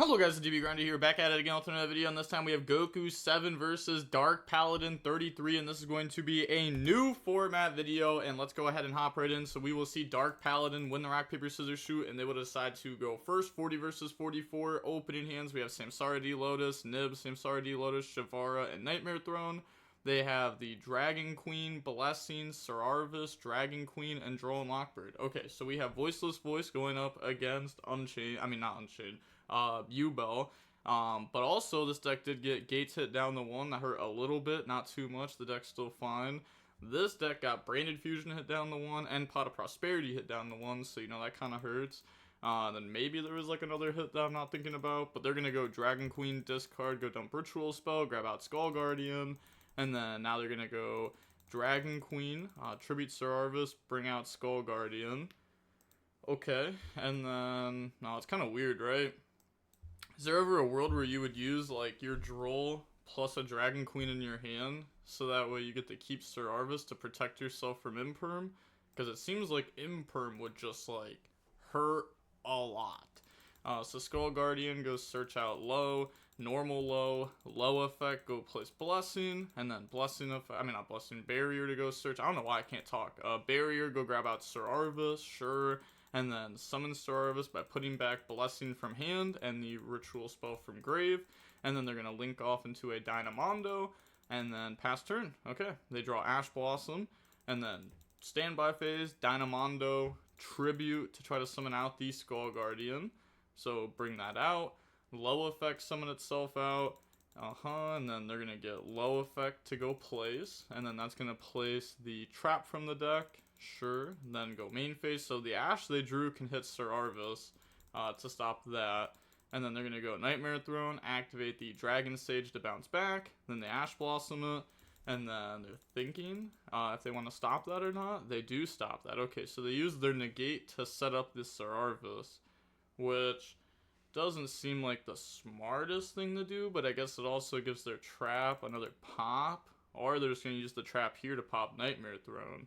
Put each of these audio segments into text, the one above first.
Hello guys, it's DB Grinder here, back at it again with another video, and this time we have Goku 7 versus Dark Paladin 33, and this is going to be a new format video, and let's go ahead and hop right in. So we will see Dark Paladin win the rock, paper, scissors, shoot, and they will decide to go first. 40 versus 44, opening hands, we have Samsara D Lotus, Nib, Samsara D Lotus, Shavara, and Nightmare Throne. They have the Dragon Queen, Blessing, Sararvis, Dragon Queen, and Droll and Lockbird. Okay, so we have Voiceless Voice going up against Unchained, not Unchained, Yubel. But also this deck did get Gates hit down the one. That hurt a little bit, not too much. The deck's still fine. This deck got Branded Fusion hit down the one and Pot of Prosperity hit down the one, so you know that kind of hurts. Then maybe there was like another hit that I'm not thinking about, but they're gonna go Dragon Queen, discard, go dump Ritual Spell, grab out Skull Guardian, and then now they're gonna go Dragon Queen, tribute Sararvis, bring out Skull Guardian. Okay, and then no, it's kind of weird, right? Is there ever a world where you would use like your Droll plus a Dragon Queen in your hand, so that way you get to keep Sararvis to protect yourself from Imperm? Because it seems like Imperm would just like hurt a lot. So Skull Guardian goes search out low, normal low effect, go place Blessing, and then Blessing effect, not Blessing, Barrier to go search. I don't know why I can't talk. Barrier, go grab out Sararvis, sure. And then summon Sararvis by putting back Blessing from hand and the Ritual Spell from grave. And then they're going to link off into a Dynamondo and then pass turn. Okay, they draw Ash Blossom and then standby phase, Dynamondo, tribute to try to summon out the Skull Guardian. So bring that out. Low effect summon itself out. And then they're going to get low effect to go place. And then that's going to place the trap from the deck. Sure. Then go main phase. So the Ash they drew can hit Sararvis to stop that. And then they're going to go Nightmare Throne, activate the Dragon Sage to bounce back. Then they Ash Blossom it. And then they're thinking if they want to stop that or not. They do stop that. Okay, so they use their negate to set up this Sararvis, which doesn't seem like the smartest thing to do, but I guess it also gives their trap another pop, or they're just going to use the trap here to pop Nightmare Throne.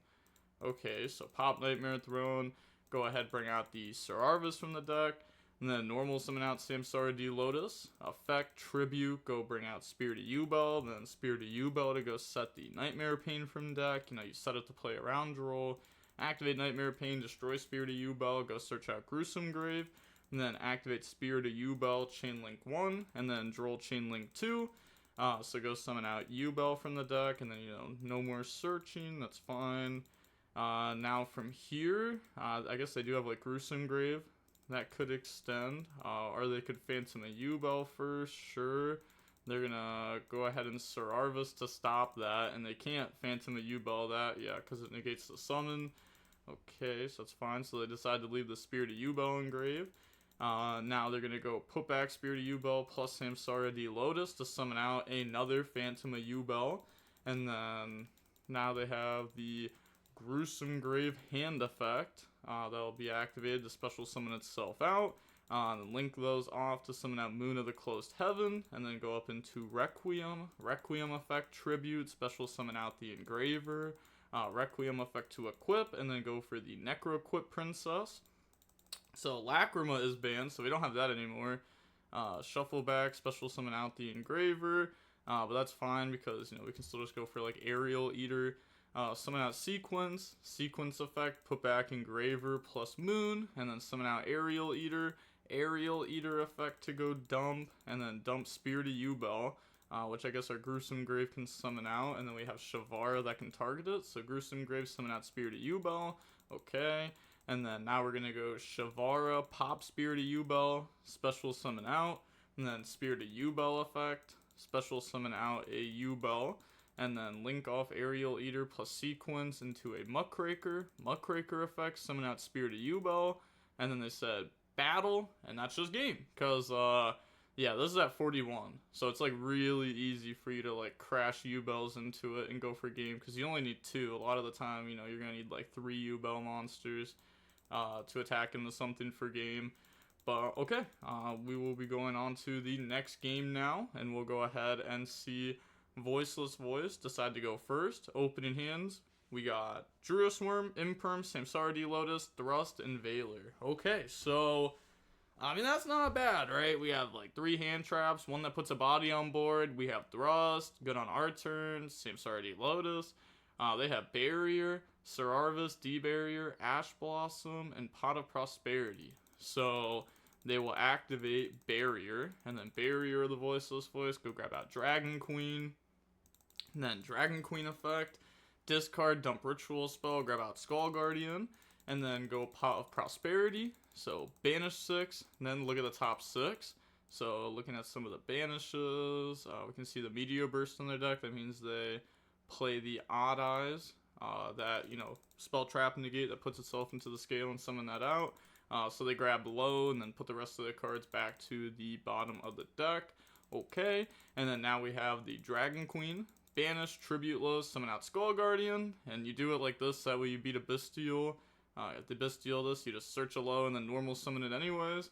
Okay, so pop Nightmare Throne, go ahead, bring out the Sararvis from the deck, and then normal summon out Samsara D Lotus, effect, tribute, go bring out Spirit of Yubel, then Spirit of Yubel to go set the Nightmare Pain from deck. You know, you set it to play around Droll, activate Nightmare Pain, destroy Spirit of Yubel, go search out Gruesome Grave, and then activate Spirit of Yubel, Chainlink 1, and then Droll Chainlink 2. So go summon out Yubel from the deck, and then, you know, no more searching, that's fine. Now from here, I guess they do have like Gruesome Grave that could extend, or they could Phantom a Yubel first, sure. They're gonna go ahead and Sararvis to stop that, and they can't Phantom a Yubel that, yeah, because it negates the summon. Okay, so that's fine, so they decide to leave the Spirit of Yubel in grave. Now they're gonna go put back Spirit of Yubel plus Samsara D Lotus to summon out another Phantom of Yubel, and then now they have the Gruesome Grave hand effect that'll be activated to special summon itself out. And link those off to summon out Moon of the Closed Heaven, and then go up into Requiem effect, tribute, special summon out the Engraver, Requiem effect to equip, and then go for the Necro Equip Princess. So Lacrima is banned, so we don't have that anymore. Shuffle back, special summon out the Engraver, but that's fine because, you know, we can still just go for like Aerial Eater. Summon out Sequence effect, put back Engraver plus Moon, and then summon out Aerial Eater effect to go dump, and then dump Spirit of Yubel, which I guess our Gruesome Grave can summon out, and then we have Shavara that can target it, so Gruesome Grave summon out Spirit of Yubel, okay. And then now we're going to go Shavara, pop Spirit of Yubel, special summon out, and then Spirit of Yubel effect, special summon out a Yubel, and then link off Aerial Eater plus Sequence into a Muckraker effect, summon out Spirit of Yubel, and then they said battle, and that's just game, because, yeah, this is at 41, so it's like really easy for you to like crash Yubels into it and go for game, because you only need 2. A lot of the time, you know, you're going to need like 3 Yubel monsters to attack into something for game. But okay, we will be going on to the next game now, and we'll go ahead and see Voiceless Voice decide to go first. Opening hands, we got Druisworm, Imperm, Samsara D Lotus, Thrust, and Veiler. Okay, so I mean, that's not bad, right? We have like 3 hand traps, one that puts a body on board. We have thrust, good on our turn. Samsara D Lotus. They have barrier, Serarvis, D barrier, Ash Blossom, and Pot of Prosperity. So they will activate barrier, and then barrier the voiceless voice. Go grab out Dragon Queen, and then Dragon Queen effect. Discard, dump ritual spell, grab out Skull Guardian, and then go Pot of Prosperity. So banish 6, and then look at the top 6. So looking at some of the banishes, we can see the Meteor Burst in their deck. That means they play the Odd Eyes, that, you know, spell trap negate that puts itself into the scale and summon that out. So they grab low and then put the rest of the cards back to the bottom of the deck. Okay, and then now we have the Dragon Queen. Banish, tribute low, summon out Skull Guardian, and you do it like this, that way you beat a Bestial. If they Bestial this, you just search a low and then normal summon it anyways,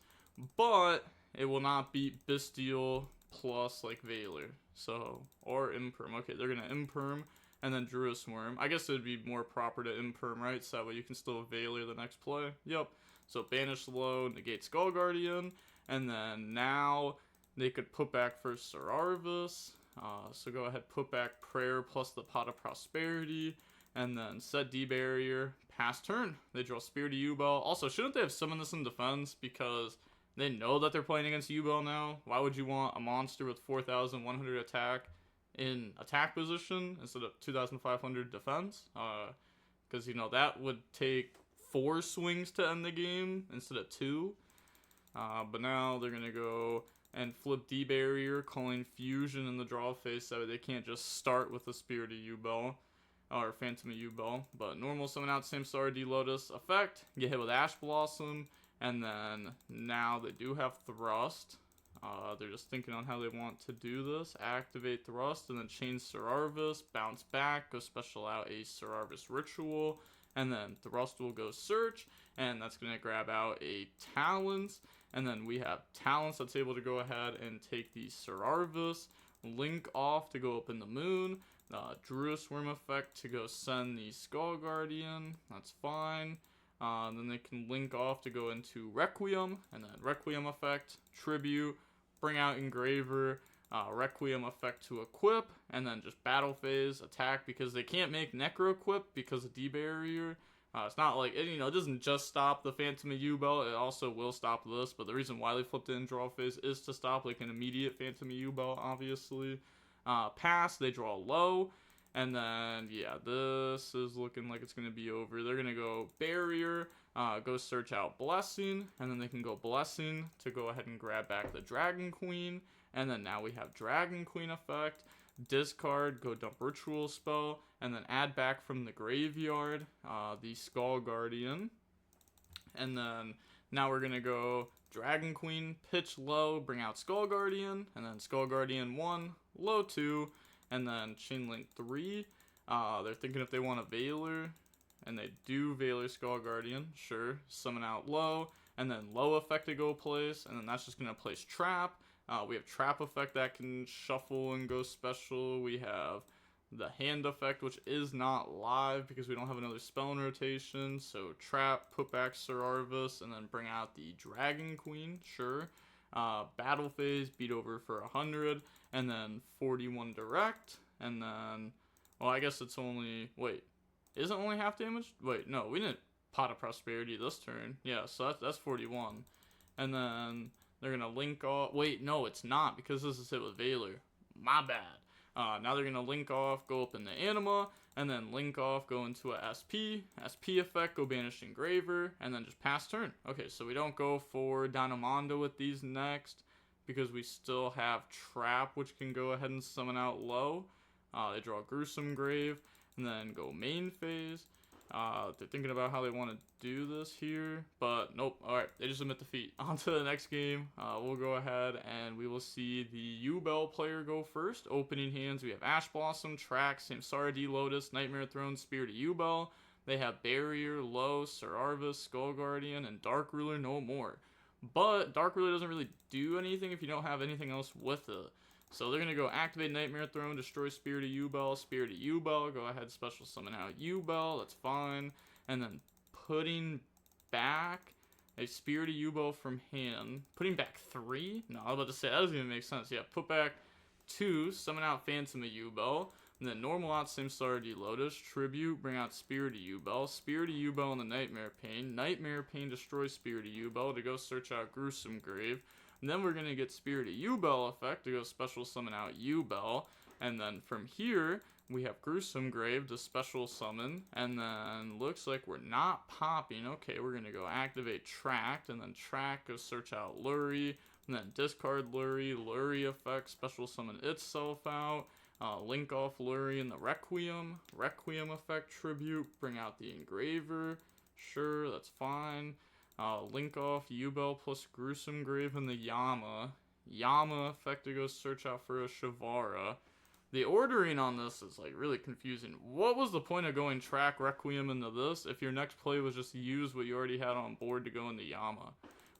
but it will not beat Bestial plus like Veiler, so, or Imperm. Okay, they're gonna Imperm, and then Druid Worm. I guess it would be more proper to Imperm, right, so that way you can still Veiler the next play. Yep, so banish low, negate Skull Guardian, and then now they could put back first Serarvis. So go ahead, put back Prayer plus the Pot of Prosperity, and then set D barrier, pass turn. They draw Spirit of Yubel. Also, shouldn't they have summoned this in defense because they know that they're playing against Yubel now? Why would you want a monster with 4,100 attack in attack position instead of 2,500 defense? Because, you know, that would take 4 swings to end the game instead of 2. But now they're going to go and flip D barrier, calling fusion in the draw phase so they can't just start with the Spirit of Yubel or Phantom of Yubel. But normal summon out Samsara D Lotus effect, get hit with Ash Blossom, and then now they do have thrust. They're just thinking on how they want to do this. Activate thrust and then chain Serarvis, bounce back, go special out a Serarvis ritual, and then thrust will go search, and that's going to grab out a Talons. And then we have Talents that's able to go ahead and take the Serarvis, link off to go up in the moon, Druid Worm effect to go send the Skull Guardian, that's fine. Then they can link off to go into Requiem, and then Requiem effect, tribute, bring out Engraver, Requiem effect to equip, and then just battle phase, attack, because they can't make Necro equip because of D barrier. It's not like, you know, it doesn't just stop the Phantom of Yubel, it also will stop this, but the reason why they flipped it in draw phase is to stop like an immediate Phantom of Yubel, obviously. Pass, they draw low, and then, yeah, this is looking like it's going to be over. They're going to go Barrier, go search out Blessing, and then they can go Blessing to go ahead and grab back the Dragon Queen, and then now we have Dragon Queen effect. Discard, go dump ritual spell, and then add back from the graveyard the Skull Guardian. And then now we're gonna go Dragon Queen, pitch low, bring out Skull Guardian, and then Skull Guardian 1, low 2, and then Chain Link 3. They're thinking if they want a Veiler, and they do Veiler Skull Guardian, sure, summon out low, and then low effect to go place, and then that's just gonna place trap. We have trap effect that can shuffle and go special. We have the hand effect, which is not live because we don't have another spell in rotation. So trap, put back Serarvis, and then bring out the Dragon Queen, sure. Battle phase, beat over for 100, and then 41 direct, and then, well, I guess it's only, wait, is it only half damage? Wait, no, we didn't Pot of Prosperity this turn. Yeah, so that's 41. And then they're going to link off. Wait, no, it's not because this is hit with Veiler. My bad. Now they're going to link off, go up in the Anima, and then link off, go into a SP. SP effect, go banish Engraver, and then just pass turn. Okay, so we don't go for Dynamondo with these next because we still have Trap, which can go ahead and summon out low. They draw Gruesome Grave, and then go main phase. They're thinking about how they want to do this here, but nope. Alright, they just admit defeat. On to the next game. We'll go ahead and we will see the Yubel player go first. Opening hands, we have Ash Blossom, Track, Samsara D Lotus, Nightmare Throne, Spirit of Yubel. They have Barrier, Low, Serarvis, Skull Guardian, and Dark Ruler no more. But Dark Ruler doesn't really do anything if you don't have anything else with it. So they're going to go activate Nightmare Throne, destroy Spirit of Yubel, go ahead, special summon out Yubel, that's fine. And then putting back a Spirited Yubel from hand. Putting back 3? No, I was about to say, that doesn't even make sense. Yeah, put back 2, summon out Phantom Yubel. And then normal out Samsara D Lotus, Tribute, bring out Spirited Yubel. Spirited Yubel in the Nightmare Pain. Nightmare Pain destroys Spirited Yubel to go search out Gruesome Grave. And then we're going to get Spirited Yubel effect to go special summon out Yubel. And then from here, we have Gruesome Grave to special summon. And then looks like we're not popping. Okay, we're going to go activate Tract. And then Tract, go search out Lurie. And then discard Lurie. Lurie effect, special summon itself out. Link off Lurie in the Requiem. Requiem effect tribute. Bring out the Engraver. Sure, that's fine. Link off Yubel plus Gruesome Grave in the Yama. Yama effect to go search out for a Shavara. The ordering on this is like really confusing. What was the point of going track Requiem into this if your next play was just to use what you already had on board to go into Yama?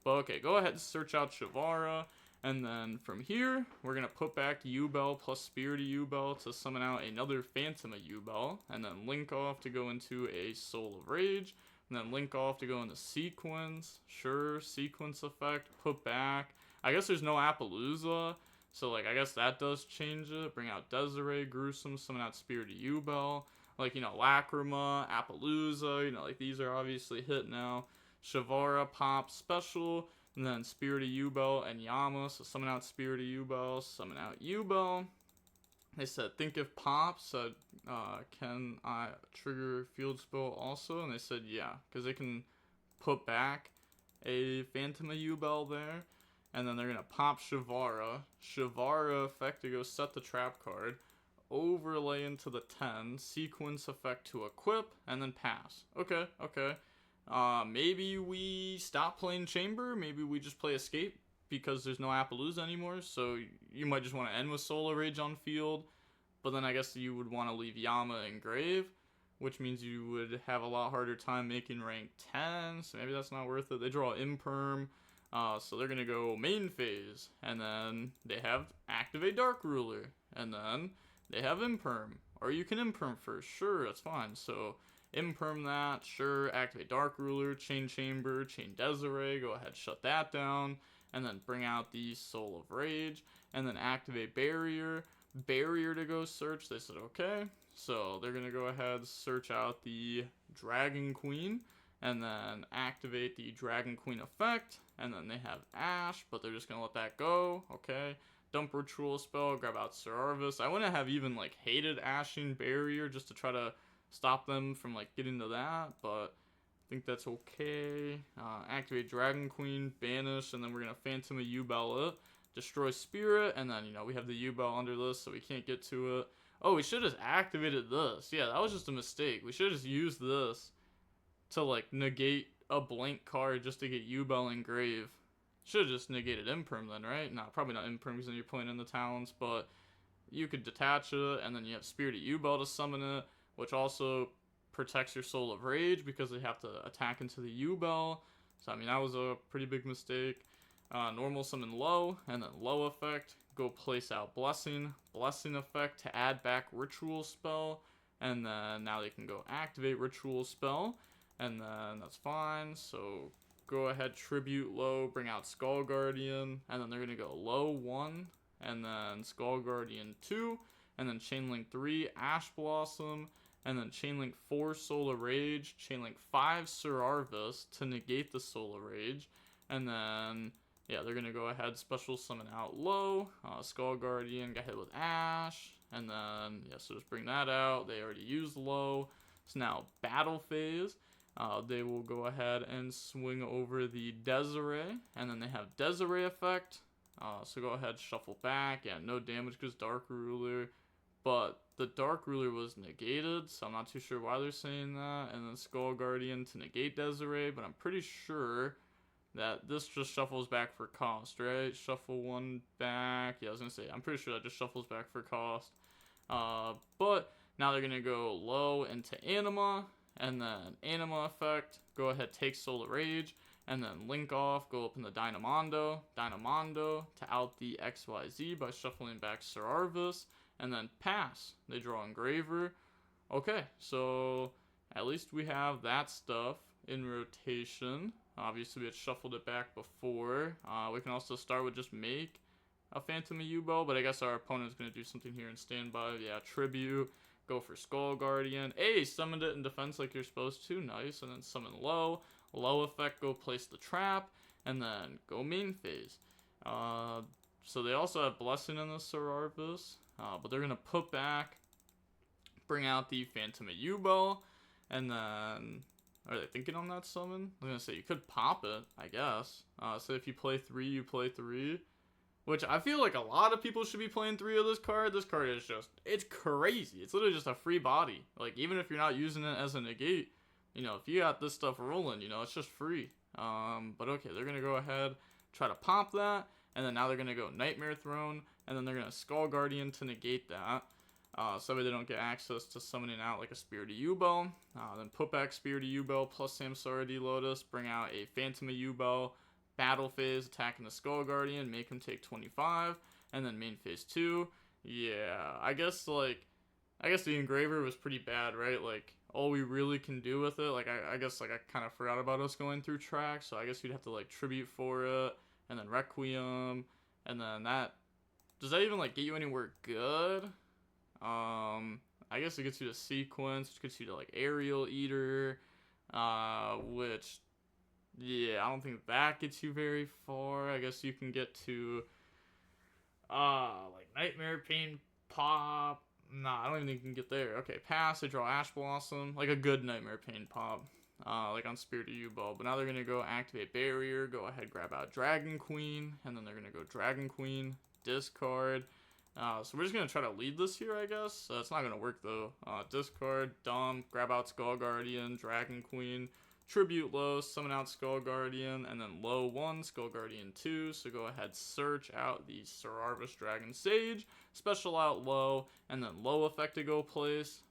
But okay, go ahead and search out Shavara. And then from here, we're going to put back Yubel plus Spirited Yubel to summon out another Phantom Yubel. And then link off to go into a Soul of Rage. And then link off to go into Sequence. Sure, Sequence effect, put back. I guess there's no Appaloosa. So, like, I guess that does change it. Bring out Desiree, Gruesome, summon out Spirited Yubel. Like, you know, Lacrima, Appaloosa, you know, like, these are obviously hit now. Shavara, pop, special. And then Spirited Yubel and Yama, so summon out Spirited Yubel, summon out Yubel. They said, think if pop, said, can I trigger field spell also? And they said, yeah, because they can put back a Phantom Yubel there. And then they're going to pop Shavara. Shavara effect to go set the trap card. Overlay into the 10. Sequence effect to equip, and then pass. Okay, okay. Maybe we stop playing Chamber, maybe we just play Escape, because there's no Appaloosa anymore, so you might just want to end with Solar Rage on field, but then I guess you would want to leave Yama and Grave, which means you would have a lot harder time making rank 10, so maybe that's not worth it. They draw Imperm, so they're going to go main phase, and then they have Activate Dark Ruler, and then they have Imperm, or you can Imperm first, sure, that's fine, so Imperm that, sure, activate Dark Ruler, chain Chamber, chain Desiree, go ahead, shut that down, and then bring out the Soul of Rage, and then activate Barrier, Barrier to go search. They said okay, so they're gonna go ahead, search out the Dragon Queen, and then activate the Dragon Queen effect, and then they have Ash, but they're just gonna let that go, okay. Dump Ritual Spell, grab out Sir Arvis. I wouldn't have even like hated Ashing Barrier just to try to stop them from like getting to that, but I think that's okay. Activate Dragon Queen, banish, and then we're gonna Phantom Yubel it, destroy Spirit, and then you know we have the Yubel under this, so we can't get to it. Oh, we should have activated this. Yeah, that was just a mistake. We should have just used this to like negate a blank card just to get Yubel and Grave. Should have just negated Imperm then, right? No, probably not Imperm because then you're playing in the Talons, but you could detach it, and then you have Spirited Yubel to summon it, which also protects your Soul of Rage because they have to attack into the Yubel. So, I mean, that was a pretty big mistake. Normal summon low, and then low effect, go place out Blessing. Blessing effect to add back Ritual Spell, and then now they can go activate Ritual Spell, and then that's fine. So, go ahead, tribute low, bring out Skull Guardian, and then they're going to go low 1, and then Skull Guardian 2, and then Chainlink 3, Ash Blossom, and then Chainlink 4, Solar Rage, Chainlink 5, Sir Arvis to negate the Solar Rage, and then, yeah, they're going to go ahead, special summon out low, Skull Guardian, got hit with Ash, and then, yeah, so just bring that out. They already used low. So now, battle phase. They will go ahead and swing over the Desiree, and then they have Desiree effect, so go ahead, shuffle back. Yeah, no damage because Dark Ruler, but the Dark Ruler was negated, so I'm not too sure why they're saying that. And then Skull Guardian to negate Desiree, but I'm pretty sure that this just shuffles back for cost, right? Shuffle one back. Yeah, I was gonna say, I'm pretty sure that just shuffles back for cost. But now they're gonna go low into Anima, and then Anima effect, go ahead, take Solar Rage, and then link off, go up in the Dynamondo to out the XYZ by shuffling back Sir Arvis, and then pass. They draw Engraver. Okay, so at least we have that stuff in rotation. Obviously, we had shuffled it back before. We can also start with just make a Phantom of Yubel, but I guess our opponent's going to do something here in standby. Yeah, Tribute. Go for Skull Guardian. Hey, summoned it in defense like you're supposed to. Nice. And then summon low. Low effect, go place the trap. And then go main phase. So they also have Blessing in the Serarvis. But they're going to put back, bring out the Phantom of Yubel. And then, are they thinking on that summon? I was going to say, you could pop it, I guess. So if you play 3, you play 3. Which I feel like a lot of people should be playing 3 of this card. This card is just, it's crazy. It's literally just a free body. Like, even if you're not using it as a negate, you know, if you got this stuff rolling, you know, it's just free. But okay, they're going to go ahead, try to pop that. And then now they're going to go Nightmare Throne. And then they're going to Skull Guardian to negate that. So they don't get access to summoning out like a Spirit of Yubel. Then put back Spirit of Yubel plus Samsara D Lotus. Bring out a Phantom of Yubel. Battle phase, attacking the Skull Guardian, make him take 25, and then main phase 2. Yeah, I guess the Engraver was pretty bad, right? Like, all we really can do with it, like, I guess, like, I kind of forgot about us going through tracks, so I guess we'd have to, like, Tribute for it, and then Requiem, and then that, does that even, like, get you anywhere good? I guess it gets you to Sequence, which gets you to, like, Aerial Eater, which... yeah, I don't think that gets you very far. I guess you can get to, like Nightmare Pain Pop. Nah, I don't even think you can get there. Okay, pass. They draw Ash Blossom. Like a good Nightmare Pain Pop. Like on Spirit of Yubel. But now they're going to go activate Barrier. Go ahead, grab out Dragon Queen. And then they're going to go Dragon Queen. Discard. So we're just going to try to lead this here, I guess. It's not going to work, though. Discard. Dump. Grab out Skull Guardian. Dragon Queen. Tribute low, summon out Skull Guardian, and then low 1, Skull Guardian 2. So go ahead, search out the Serarvis Dragon Sage, special out low, and then low effect to go place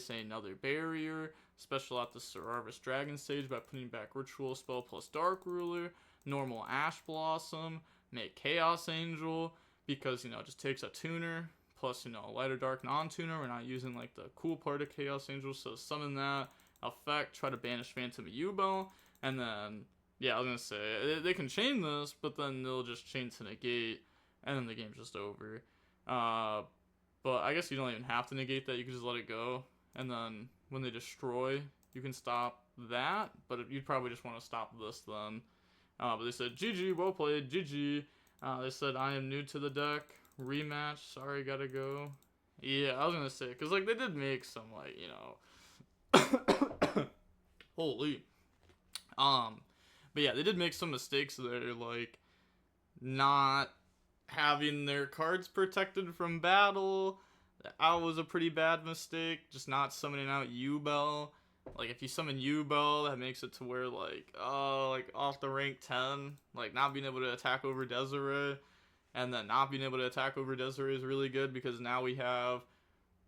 another barrier, special out the Serarvis Dragon Sage by putting back Ritual Spell plus Dark Ruler, normal Ash Blossom, make Chaos Angel, because, you know, it just takes a tuner, plus, you know, a light or dark non-tuner. We're not using, like, the cool part of Chaos Angel, so summon that. Effect, try to banish Phantom of Yubel, and then, yeah, I was gonna say, they can chain this, but then they'll just chain to negate, and then the game's just over. But I guess you don't even have to negate that, you can just let it go, and then when they destroy, you can stop that, but you'd probably just want to stop this then. But they said, GG, well played, GG. They said, I am new to the deck, rematch, sorry, gotta go. Yeah, I was gonna say, because, like, they did make some, like, you know, holy. But yeah, they did make some mistakes there, like not having their cards protected from battle. That was a pretty bad mistake. Just not summoning out Yubel. Like if you summon Yubel, that makes it to where like off the rank 10, like not being able to attack over Desiree, and then not being able to attack over Desiree is really good because now we have,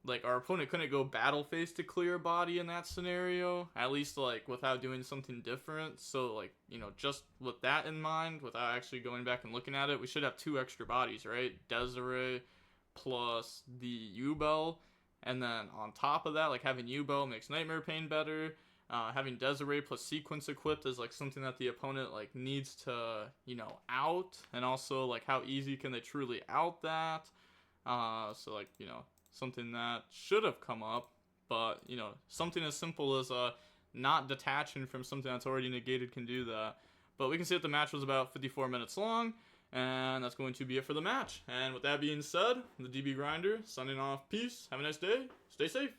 like, our opponent couldn't go battle phase to clear a body in that scenario, at least, like, without doing something different. So, like, you know, just with that in mind, without actually going back and looking at it, we should have 2 extra bodies, right? Desiree plus the Yubel, and then on top of that, like, having Yubel makes Nightmare Pain better. Having Desiree plus Sequence equipped is, like, something that the opponent, like, needs to, you know, out, and also, like, how easy can they truly out that? So, like, you know, something that should have come up, but, you know, something as simple as not detaching from something that's already negated can do that. But we can see that the match was about 54 minutes long, and that's going to be it for the match. And with that being said, the DB Grinder signing off. Peace, have a nice day, stay safe.